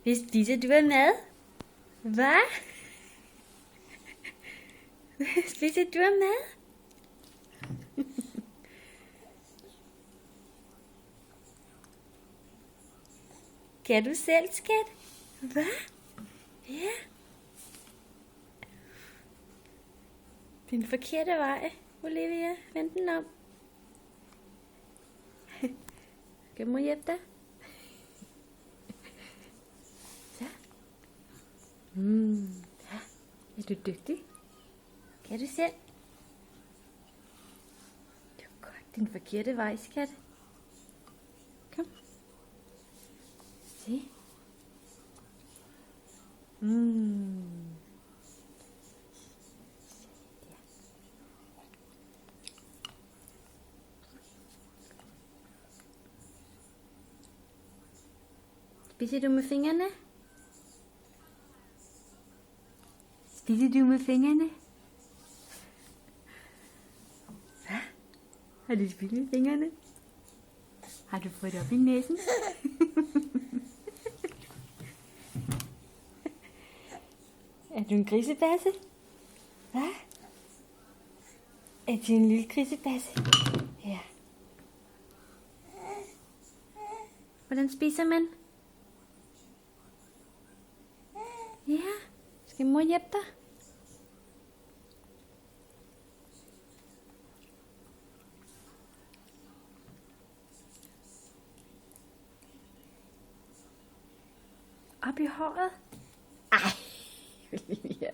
Spiser du af mad? Hvad? Spiser du af mad? Kan du selv, skat? Hvad? Ja. Den forkerte vej, Olivia. Vend den om. Skal mor hjælpe dig? Så. Ja. Er du dygtig? Kan du selv? Det er godt. Den forkerte vej, skat. Kom. Se. Spiser du med fingrene? Spiser du med fingrene? Hvad? Har du spist med fingrene? Har du fået det op i næsen? Er du en grisebasse? Hvad? Er du en lille grisebasse? Ja. Hvordan spiser man? Ja. Skal mor hjælpe dig? Op i håret? Ej, Olivia.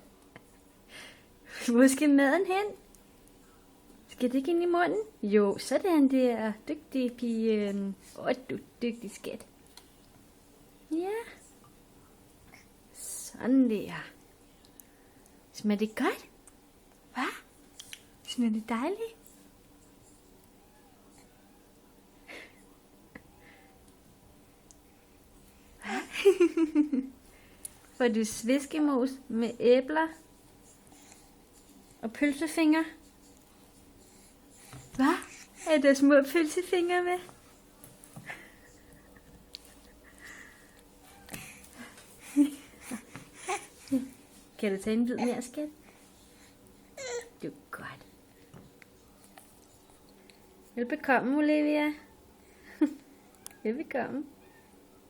Hvor skal maden hen? Skal det ikke ind i munden? Jo, sådan der. Dygtig pigen. Du dygtig skat. Ja. Sådan der. Smager det godt? Hvad? Smager det dejligt? Får du sviskemos med æbler og pølsefingre? Hvad? Er der små pølsefingre med? Kan du tage en bid mere, skat? Det er godt. Velbekomme, Olivia. Velbekomme.